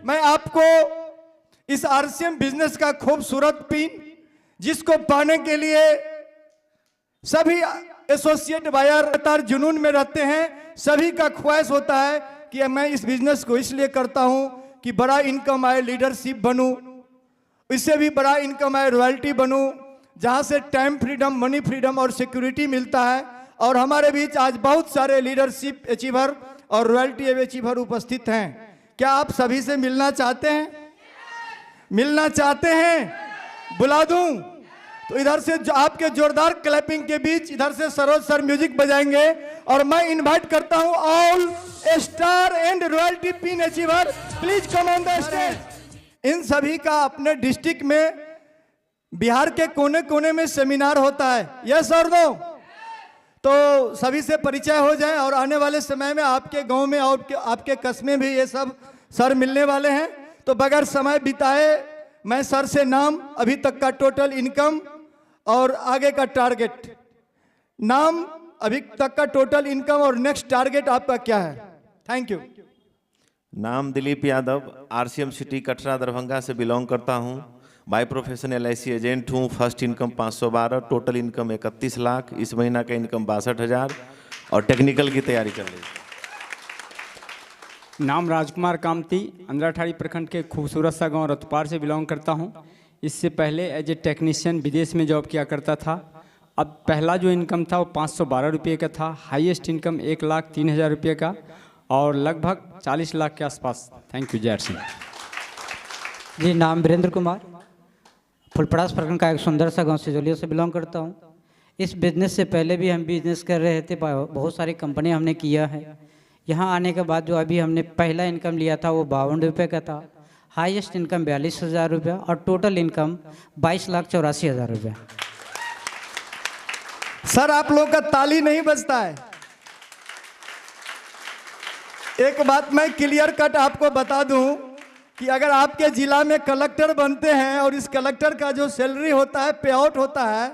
मैं आपको इस आरसीएम बिजनेस का खूबसूरत पिन, जिसको पाने के लिए सभी एसोसिएट बायर लगातार जुनून में रहते हैं, सभी का ख्वाहिश होता है कि मैं इस बिजनेस को इसलिए करता हूं कि बड़ा इनकम आए, लीडरशिप बनूं, इससे भी बड़ा इनकम आए, रॉयल्टी बनूं, जहां से टाइम फ्रीडम, मनी फ्रीडम और सिक्योरिटी मिलता है। और हमारे बीच आज बहुत सारे लीडरशिप अचीवर और रॉयल्टी अचीवर उपस्थित हैं। क्या आप सभी से मिलना चाहते हैं? मिलना चाहते हैं? बुला दूं? तो इधर से जो आपके जोरदार क्लैपिंग के बीच इधर से सरोज सर म्यूजिक बजाएंगे और मैं इनवाइट करता हूं all star and royalty pin achiever, please come on the stage. इन सभी का अपने डिस्ट्रिक्ट में, बिहार के कोने कोने में सेमिनार होता है, यस और नो? तो सभी से परिचय हो जाए और आने वाले समय में आपके गांव में और आपके कस्बे में ये सब सर मिलने वाले हैं। तो बगैर समय बिताए मैं सर से नाम, अभी तक का टोटल इनकम और आगे का टारगेट, नाम, अभी तक का टोटल इनकम और नेक्स्ट टारगेट आपका क्या है? Thank you. नाम दिलीप यादव, आरसीएम सिटी कटरा दरभंगा से बिलोंग करता हूं। बाय प्रोफेशन एलआईसी एजेंट हूं। First income 512, total income 31 lakh, इस महीना का इनकम 62,000 और टेक्निकल की तैयारी कर रही है। नाम राजकुमार कामती, अंद्राठाड़ी प्रखंड के खूबसूरत सा गांव रतपार से बिलोंग करता हूं। इससे पहले एज ए टेक्नीशियन विदेश में जॉब किया करता था। अब पहला जो इनकम था वो 512 रुपये का था। हाईएस्ट इनकम 1,03,000 रुपये का और लगभग 40 लाख के आसपास। Thank you. जय सिंह जी। नाम वीरेंद्र कुमार, फुलपड़ास प्रखंड का एक सुंदर सा गांव सिजोलिया से बिलोंग करता हूं। इस बिज़नेस से पहले भी हम बिज़नेस कर रहे थे, बहुत सारी कंपनियां हमने किया है। यहाँ आने के बाद जो अभी हमने पहला इनकम लिया था वो 52 रुपये का था। हाईएस्ट इनकम 42,000 रुपया और टोटल इनकम 22,84,000 रुपया। सर आप लोग का ताली नहीं बजता है। एक बात मैं क्लियर कट आपको बता दूं कि अगर आपके जिला में कलेक्टर बनते हैं और इस कलेक्टर का जो सैलरी होता है, पे आउट होता है,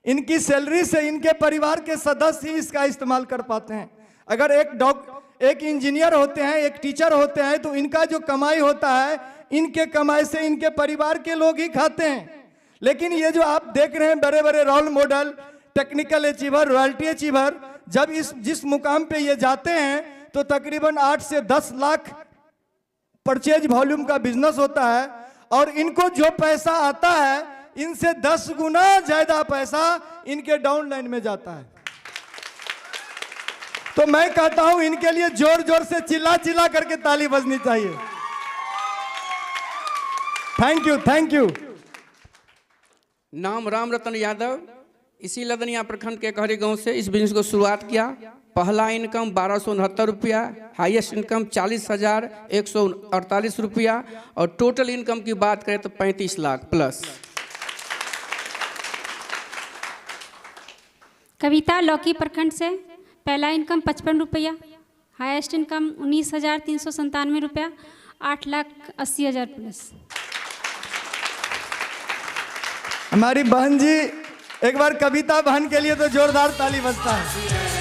इनकी सैलरी से इनके परिवार के सदस्य ही इसका इस्तेमाल कर पाते हैं। अगर एक इंजीनियर होते हैं, एक टीचर होते हैं, तो इनका जो कमाई होता है, इनके कमाई से इनके परिवार के लोग ही खाते हैं। लेकिन ये जो आप देख रहे हैं बड़े बड़े role model, technical achiever, royalty achiever, जब जिस मुकाम पे ये जाते हैं तो तकरीबन 8 से 10 लाख परचेज वॉल्यूम का बिजनेस होता है और इनको जो पैसा आता है इनसे 10 गुना ज्यादा पैसा इनके डाउन लाइन में जाता है। तो मैं कहता हूं इनके लिए जोर जोर से चिल्ला चिल्ला करके ताली बजनी चाहिए। Thank you, thank you. नाम राम रतन यादव, इसी लदनिया प्रखंड के कहरी गांव से इस बिजनेस को शुरुआत किया। पहला इनकम 1,269 रुपया, हाईएस्ट इनकम 40,148 रुपया और टोटल इनकम की बात करें तो 35 लाख प्लस। कविता लौकी प्रखंड से, पहला इनकम 55 रुपया, हाईएस्ट इनकम 19,397 रुपया, 8,80,000 प्लस। हमारी बहन जी, एक बार कविता बहन के लिए तो जोरदार ताली बजता है।